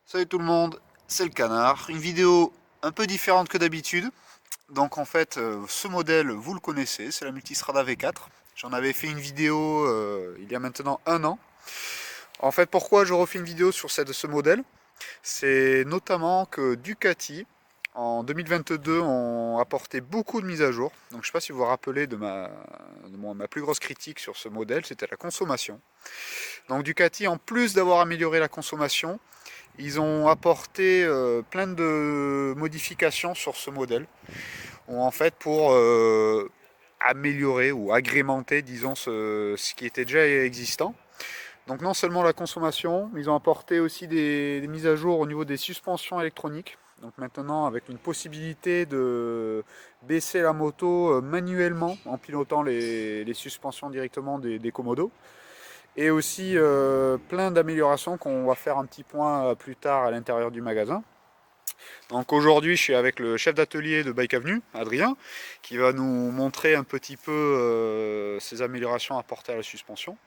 Salut tout le monde, c'est le Canard. Une vidéo un peu différente que d'habitude. Donc en fait, ce modèle, vous le connaissez, c'est la Multistrada V4. J'en avais fait une vidéo il y a maintenant un an. En fait, pourquoi je refais une vidéo sur ce modèle? C'est notamment que Ducati, en 2022, ont apporté beaucoup de mises à jour. Donc je ne sais pas si vous vous rappelez de ma plus grosse critique sur ce modèle, c'était la consommation. Donc Ducati, en plus d'avoir amélioré la consommation, ils ont apporté plein de modifications sur ce modèle, en fait pour améliorer ou agrémenter, disons, ce qui était déjà existant. Donc non seulement la consommation, mais ils ont apporté aussi des mises à jour au niveau des suspensions électroniques. Donc maintenant avec une possibilité de baisser la moto manuellement en pilotant les suspensions directement des Komodo. Et aussi plein d'améliorations qu'on va faire un petit point plus tard à l'intérieur du magasin. Donc aujourd'hui je suis avec le chef d'atelier de Bike Avenue, Adrien, qui va nous montrer un petit peu ces améliorations apportées à la suspension.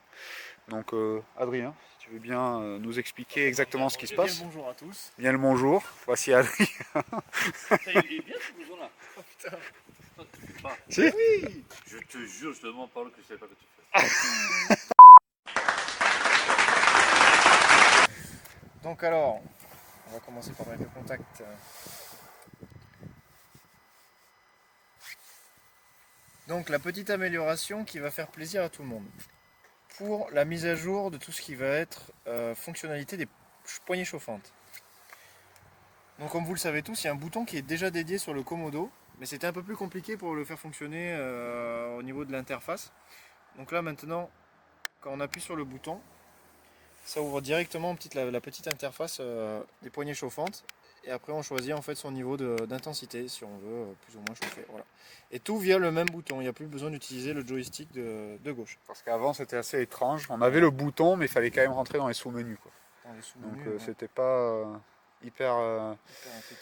Donc Adrien, si tu veux bien nous expliquer exactement ce qui se passe. Bien le bonjour à tous. Bien le bonjour, voici Adrien. Il est bien ce blouson là. Oh putain. Non, tu fais pas. Si Oui. Je te jure, je te demande par le que je savais pas que tu fais. Donc alors, on va commencer par mettre le contact. Donc la petite amélioration qui va faire plaisir à tout le monde. Pour la mise à jour de tout ce qui va être fonctionnalité des poignées chauffantes. Donc comme vous le savez tous, il y a un bouton qui est déjà dédié sur le Komodo, mais c'était un peu plus compliqué pour le faire fonctionner au niveau de l'interface. Donc là maintenant, quand on appuie sur le bouton, ça ouvre directement la petite interface des poignées chauffantes. Et après on choisit en fait son niveau d'intensité, si on veut plus ou moins chauffer. Voilà. Et tout via le même bouton, il n'y a plus besoin d'utiliser le joystick de gauche. Parce qu'avant c'était assez étrange, on avait le bouton mais il fallait quand même rentrer dans les sous-menus. Dans les Donc sous-menus, c'était pas hyper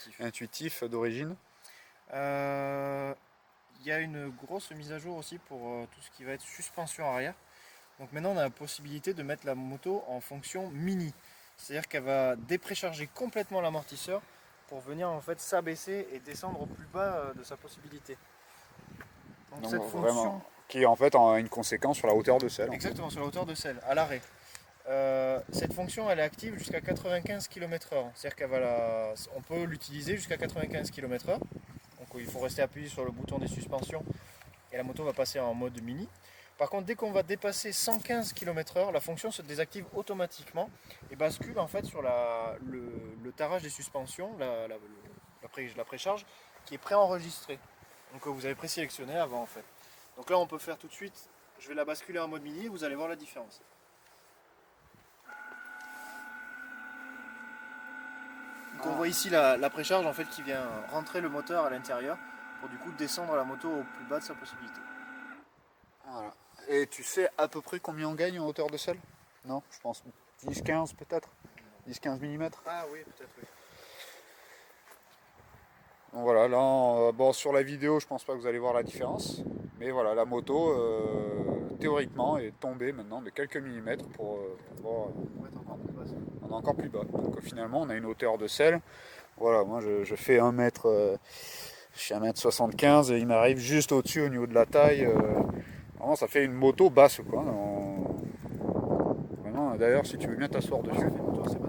hyper intuitif d'origine. Il y a une grosse mise à jour aussi pour tout ce qui va être suspension arrière. Donc maintenant on a la possibilité de mettre la moto en fonction mini. C'est-à-dire qu'elle va déprécharger complètement l'amortisseur pour venir en fait s'abaisser et descendre au plus bas de sa possibilité. Donc cette fonction, vraiment, qui en fait a une conséquence sur la hauteur de selle. exactement sur la hauteur de selle, à l'arrêt. Cette fonction elle est active jusqu'à 95 km/h. C'est-à-dire on peut l'utiliser jusqu'à 95 km/h. Donc il faut rester appuyé sur le bouton des suspensions et la moto va passer en mode mini. Par contre, dès qu'on va dépasser 115 km/h, la fonction se désactive automatiquement et bascule en fait sur le tarage des suspensions, la précharge, qui est préenregistrée. Donc vous avez présélectionné avant en fait. Donc là, on peut faire tout de suite. Je vais la basculer en mode mini et vous allez voir la différence. Donc on voit ici la précharge en fait qui vient rentrer le moteur à l'intérieur pour du coup descendre la moto au plus bas de sa possibilité. Voilà. Et tu sais à peu près combien on gagne en hauteur de selle? Non, je pense 10-15 peut-être, 10-15 mm. Ah oui, peut-être oui. Donc voilà, là, bon, sur la vidéo, je pense pas que vous allez voir la différence. Mais voilà, la moto, théoriquement, est tombée maintenant de quelques millimètres pour être encore plus bas. on est encore plus bas. Donc finalement, on a une hauteur de selle. Voilà, moi je fais 1 mètre, je suis 1m75 et il m'arrive juste au-dessus au niveau de la taille. Vraiment, ça fait une moto basse, quoi. Vraiment, d'ailleurs, si tu veux bien t'asseoir dessus.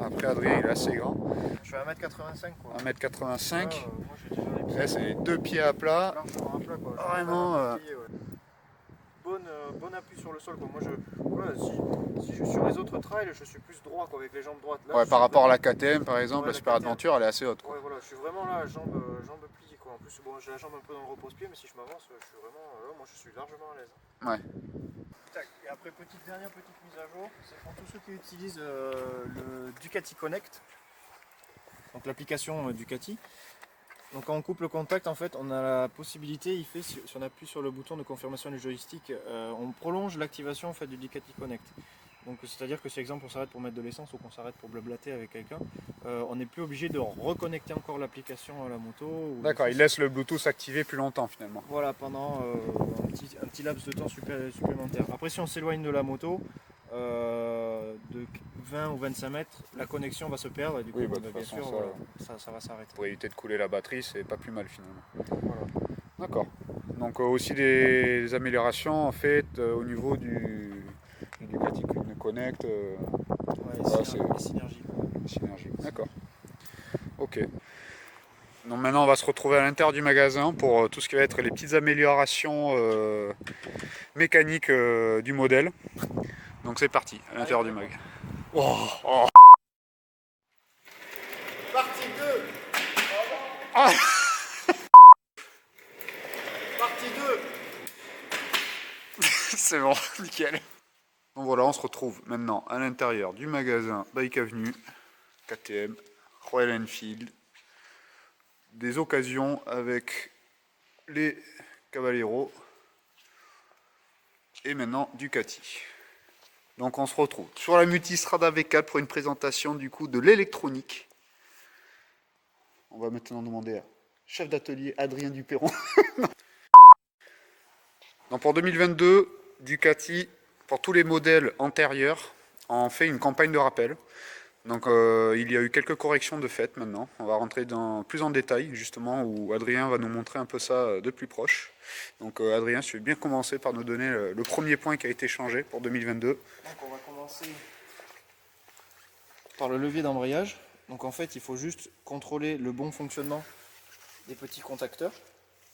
Après, Adrien, il est assez grand. Je fais 1m85 quoi. 1m85. Moi j'ai déjà les pieds. Là, c'est les 2 pieds à plat. Largement à plat quoi. Vraiment. Bon appui sur le sol quoi. Moi si je suis sur les autres trails, je suis plus droit quoi, avec les jambes droites. Là, Ouais, par rapport à la KTM par exemple, ouais, la Super Adventure, elle est assez haute, quoi. Ouais voilà, je suis vraiment là, jambes pliées quoi. En plus bon, j'ai la jambe un peu dans le repose-pied, mais si je m'avance, je suis vraiment là, moi je suis largement à l'aise. Ouais. Et après dernière petite mise à jour, c'est pour tous ceux qui utilisent le Ducati Connect, donc l'application Ducati. Donc quand on coupe le contact, en fait, on a la possibilité, si on appuie sur le bouton de confirmation du joystick, on prolonge l'activation en fait, du Ducati Connect. Donc c'est-à-dire que si exemple on s'arrête pour mettre de l'essence ou qu'on s'arrête pour blablater avec quelqu'un, on n'est plus obligé de reconnecter encore l'application à la moto. D'accord, il laisse le Bluetooth activé plus longtemps finalement. Voilà, pendant un petit laps de temps supplémentaire. Après si on s'éloigne de la moto, de 20 ou 25 mètres, la connexion va se perdre et du coup, Oui, bah, de toute bien façon, sûr, ça- voilà, ça va s'arrêter. Pour éviter de couler la batterie, c'est pas plus mal finalement. Voilà. D'accord. Donc aussi des améliorations en fait au niveau du Ducati Quick Connect, Ouais, voilà, c'est les synergies. synergie. D'accord. Ok. Donc maintenant on va se retrouver à l'intérieur du magasin pour tout ce qui va être les petites améliorations mécaniques du modèle. Donc c'est parti, à l'intérieur du mag. Oh, oh. Partie 2. Ah. Partie 2. C'est bon, nickel. Donc voilà, on se retrouve maintenant à l'intérieur du magasin Bike Avenue, KTM, Royal Enfield, des occasions avec les Cavallero et maintenant Ducati. Donc on se retrouve sur la Multistrada V4 pour une présentation du coup de l'électronique. On va maintenant demander à chef d'atelier Adrien Duperron. Donc pour 2022, Ducati, pour tous les modèles antérieurs, en fait une campagne de rappel. Donc il y a eu quelques corrections de fait maintenant. On va rentrer plus en détail justement où Adrien va nous montrer un peu ça de plus proche. Donc Adrien, si tu veux bien commencer par nous donner le premier point qui a été changé pour 2022. Donc on va commencer par le levier d'embrayage. Donc en fait il faut juste contrôler le bon fonctionnement des petits contacteurs.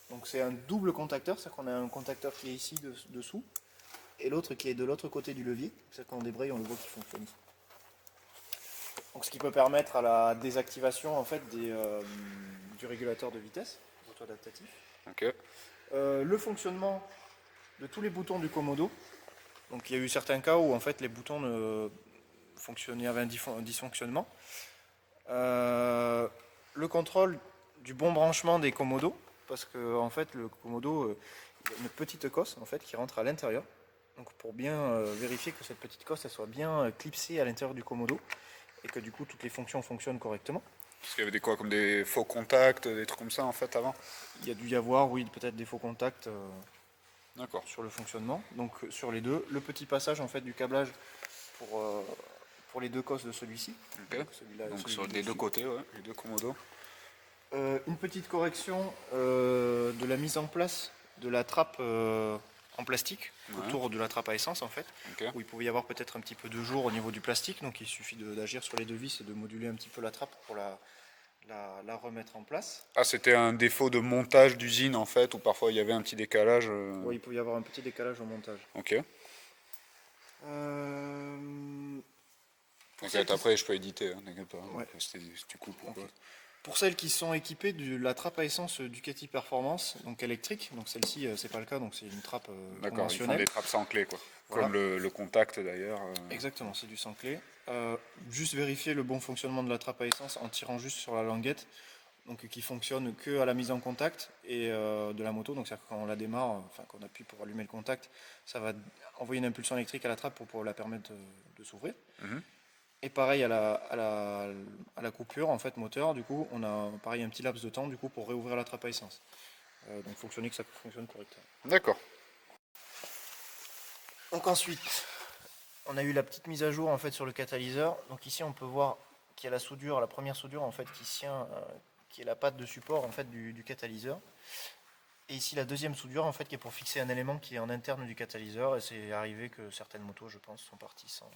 Donc c'est un double contacteur, c'est-à-dire qu'on a un contacteur qui est ici dessous et l'autre qui est de l'autre côté du levier. C'est-à-dire qu'on débraye, on le voit qui fonctionne ici. Donc ce qui peut permettre à la désactivation en fait du régulateur de vitesse auto-adaptatif. Ok. Le fonctionnement de tous les boutons du Komodo. Donc il y a eu certains cas où en fait les boutons fonctionnaient, avaient un dysfonctionnement. Le contrôle du bon branchement des Komodo, parce que en fait le Komodo il y a une petite cosse en fait qui rentre à l'intérieur. Donc pour bien vérifier que cette petite cosse elle soit bien clipsée à l'intérieur du Komodo et que du coup toutes les fonctions fonctionnent correctement. Parce qu'il y avait des quoi comme des faux contacts, des trucs comme ça en fait avant. Il y a dû y avoir, oui, peut-être des faux contacts D'accord. sur le fonctionnement. Donc sur les deux, le petit passage en fait du câblage pour les deux cosses de celui-ci. Ok. Donc, celui-là, Donc celui sur du les deux dessus. côtés, ouais, les deux Komodo. Une petite correction de la mise en place de la trappe en plastique Ouais. autour de la trappe à essence en fait, Ok. où il pouvait y avoir peut-être un petit peu de jour au niveau du plastique, donc il suffit d'agir sur les deux vis et de moduler un petit peu la trappe pour la remettre en place. Ah, c'était un défaut de montage d'usine en fait, où parfois il y avait un petit décalage. Ouais, il pouvait y avoir un petit décalage au montage. Ok. T'inquiète, après je peux éditer, hein, t'inquiète pas. Ouais. Si tu coupes ou quoi. Ok. Pour celles qui sont équipées de la trappe à essence Ducati Performance, donc électrique, donc celle-ci c'est pas le cas, donc c'est une trappe D'accord, ils font conventionnelle. des trappes sans clé quoi. Voilà. Comme le contact d'ailleurs. Exactement, c'est du sans clé. Juste vérifier le bon fonctionnement de la trappe à essence en tirant juste sur la languette, donc qui fonctionne que à la mise en contact et de la moto. Donc c'est-à-dire que quand on la démarre, enfin quand on appuie pour allumer le contact, ça va envoyer une impulsion électrique à la trappe pour la permettre de s'ouvrir. Mhm. Et pareil à la coupure en fait moteur, du coup on a pareil un petit laps de temps du coup pour réouvrir la trappe à essence. Donc fonctionner que ça fonctionne correctement. D'accord. Donc ensuite, on a eu la petite mise à jour en fait sur le catalyseur. Donc ici on peut voir qu'il y a la soudure, la première soudure en fait qui tient, qui est la patte de support en fait du catalyseur. Et ici la deuxième soudure en fait qui est pour fixer un élément qui est en interne du catalyseur. Et c'est arrivé que certaines motos, je pense, sont parties sans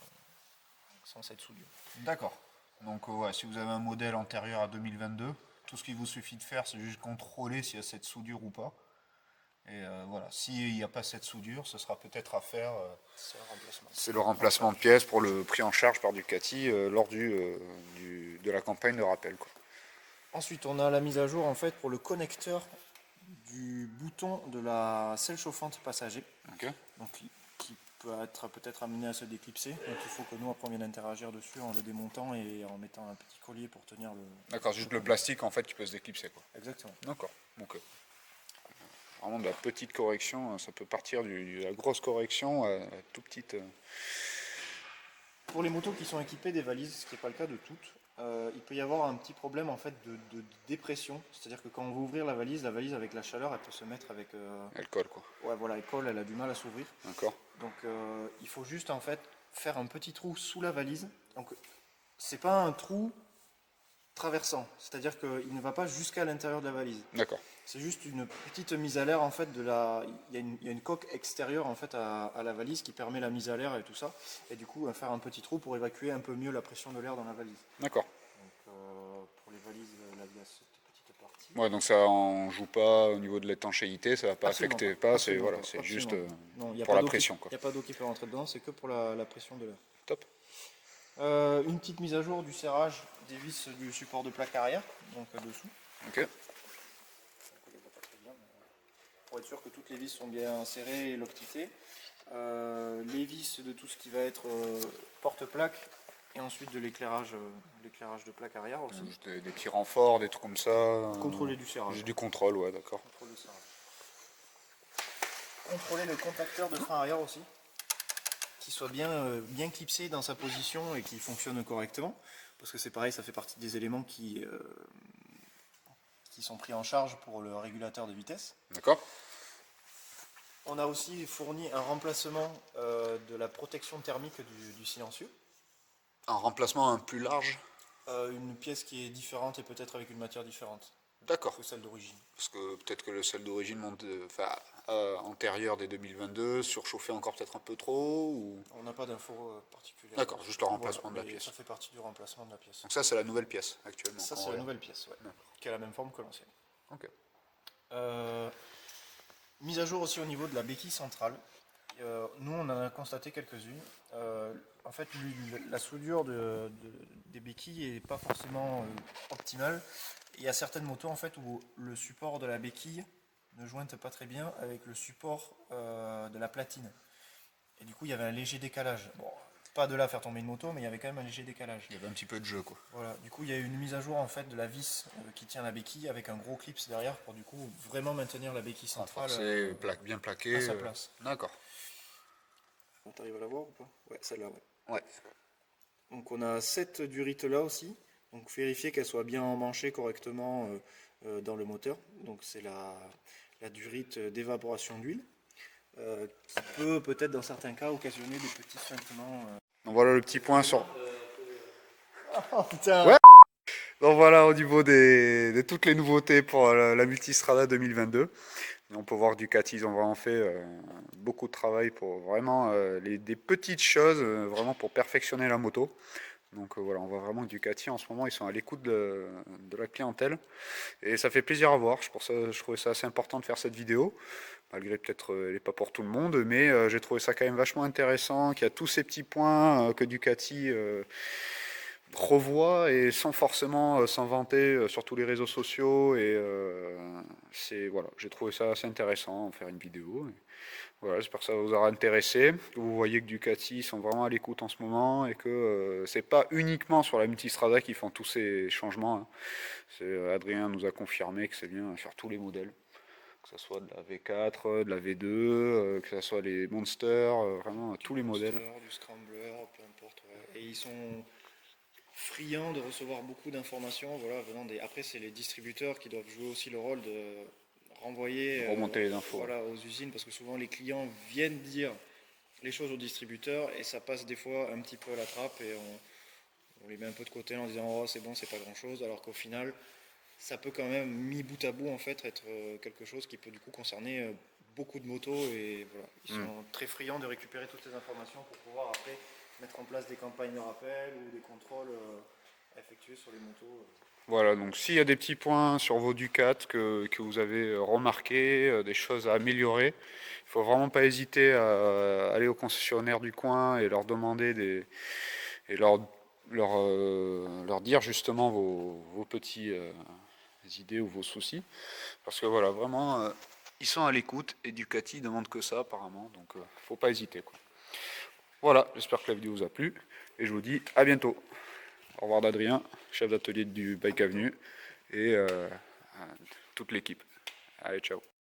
cette soudure. D'accord. Donc ouais, si vous avez un modèle antérieur à 2022, tout ce qu'il vous suffit de faire, c'est juste contrôler s'il y a cette soudure ou pas. Et voilà, s'il n'y a pas cette soudure, ce sera peut-être à faire. C'est un remplacement. C'est le remplacement de pièces pour le pris en charge par Ducati lors de la campagne de rappel, quoi. Ensuite, on a la mise à jour en fait pour le connecteur du bouton de la selle chauffante passager. Ok. Donc, qui peut être peut-être amené à se déclipser. Donc il faut que nous après on vienne interagir dessus en le démontant et en mettant un petit collier pour tenir le. D'accord, juste le plastique en fait qui peut se déclipser, quoi. Exactement. D'accord. Donc vraiment de la petite correction, ça peut partir de la grosse correction à tout petite. Pour les motos qui sont équipées des valises, ce qui n'est pas le cas de toutes, il peut y avoir un petit problème en fait de dépression. C'est-à-dire que quand on va ouvrir la valise avec la chaleur, elle peut se mettre avec. Elle colle, quoi. Ouais, voilà, elle colle, elle a du mal à s'ouvrir. D'accord. Donc il faut juste en fait faire un petit trou sous la valise. Donc c'est pas un trou traversant, c'est-à-dire qu'il ne va pas jusqu'à l'intérieur de la valise. D'accord. C'est juste une petite mise à l'air en fait il y a une coque extérieure en fait à la valise qui permet la mise à l'air et tout ça. Et du coup faire un petit trou pour évacuer un peu mieux la pression de l'air dans la valise. D'accord. Donc pour les valises, là il y a cette petite partie. Ouais, donc ça en joue pas au niveau de l'étanchéité, ça va pas Absolument affecter pas. c'est voilà, c'est Absolument juste pas. Non, y a pour pas la d'eau pression quoi. Il n'y a pas d'eau qui peut rentrer dedans, c'est que pour la pression de l'air. Top. Une petite mise à jour du serrage des vis du support de plaque arrière, donc dessous. Ok. Pour être sûr que toutes les vis sont bien serrées et lockitées. Les vis de tout ce qui va être porte-plaque et ensuite de l'éclairage de plaque arrière aussi. Juste des petits renforts, des trucs comme ça. Contrôler du serrage. Juste du contrôle, ouais, d'accord. Contrôler le contacteur de frein arrière aussi, qui soit bien clipsé dans sa position et qui fonctionne correctement. Parce que c'est pareil, ça fait partie des éléments qui sont pris en charge pour le régulateur de vitesse. D'accord. On a aussi fourni un remplacement de la protection thermique du silencieux. Un remplacement un plus large. Une pièce qui est différente et peut-être avec une matière différente D'accord. que celle d'origine. Parce que peut-être que le celle d'origine antérieur des 2022 surchauffait encore peut-être un peu trop ou... On n'a pas d'infos particulières. D'accord, juste le remplacement Voilà, de la pièce. Ça fait partie du remplacement de la pièce. Donc ça c'est la nouvelle pièce actuellement. Ça c'est la nouvelle pièce, ouais, qui a la même forme que l'ancienne. Ok. Mise à jour aussi au niveau de la béquille centrale. Nous on en a constaté quelques-unes. En fait la soudure des béquilles n'est pas forcément optimale. Il y a certaines motos en fait où le support de la béquille ne jointe pas très bien avec le support de la platine. Et du coup il y avait un léger décalage. Bon, pas de là à faire tomber une moto, mais il y avait quand même un léger décalage. Il y avait un petit peu de jeu quoi. Voilà, du coup il y a eu une mise à jour en fait de la vis qui tient la béquille avec un gros clips derrière pour du coup vraiment maintenir la béquille centrale Bien plaqué. à sa place. D'accord. T'arrives à la voir ou pas? Ouais, celle-là, ouais. Ouais. Donc on a cette durite là aussi. Donc vérifier qu'elle soit bien emmanchée correctement dans le moteur. Donc c'est la durite d'évaporation d'huile qui peut peut-être dans certains cas occasionner des petits suintements. Donc voilà le petit point sur... Oh putain Ouais. Donc voilà au niveau de toutes les nouveautés pour la Multistrada 2022. Et on peut voir Ducati, ils ont vraiment fait beaucoup de travail pour vraiment des petites choses, vraiment pour perfectionner la moto. Donc voilà, on voit vraiment que Ducati en ce moment, ils sont à l'écoute de la clientèle. Et ça fait plaisir à voir. Pour ça, je trouvais ça assez important de faire cette vidéo. Malgré peut-être elle n'est pas pour tout le monde, mais j'ai trouvé ça quand même vachement intéressant, qu'il y a tous ces petits points que Ducati revoit et sans forcément s'en vanter sur tous les réseaux sociaux. Et voilà, j'ai trouvé ça assez intéressant en faire une vidéo. Voilà, j'espère que ça vous aura intéressé. Vous voyez que Ducati sont vraiment à l'écoute en ce moment et que c'est pas uniquement sur la Multistrada qu'ils font tous ces changements. Hein. Adrien nous a confirmé que c'est bien sur tous les modèles, que ce soit de la V4, de la V2, que ce soit les Monsters, vraiment tous les modèles. Du Scrambler, peu importe. Ouais. Et ils sont friands de recevoir beaucoup d'informations. Voilà, Après, c'est les distributeurs qui doivent jouer aussi le rôle de remonter les infos. Voilà, aux usines, parce que souvent les clients viennent dire les choses aux distributeurs et ça passe des fois un petit peu à la trappe et on les met un peu de côté en disant oh c'est bon, c'est pas grand chose, alors qu'au final ça peut quand même mis bout à bout en fait être quelque chose qui peut du coup concerner beaucoup de motos et voilà, ils sont très friands de récupérer toutes ces informations pour pouvoir après mettre en place des campagnes de rappel ou des contrôles à effectuer sur les motos. Voilà, donc s'il y a des petits points sur vos Ducat que vous avez remarqué, des choses à améliorer, il ne faut vraiment pas hésiter à aller au concessionnaire du coin et leur demander et leur dire justement vos petits idées ou vos soucis. Parce que voilà, vraiment, ils sont à l'écoute et Ducati ne demande que ça apparemment, donc il ne faut pas hésiter, quoi. Voilà, j'espère que la vidéo vous a plu et je vous dis à bientôt. Au revoir d'Adrien, chef d'atelier du Bike Avenue et toute l'équipe. Allez, ciao.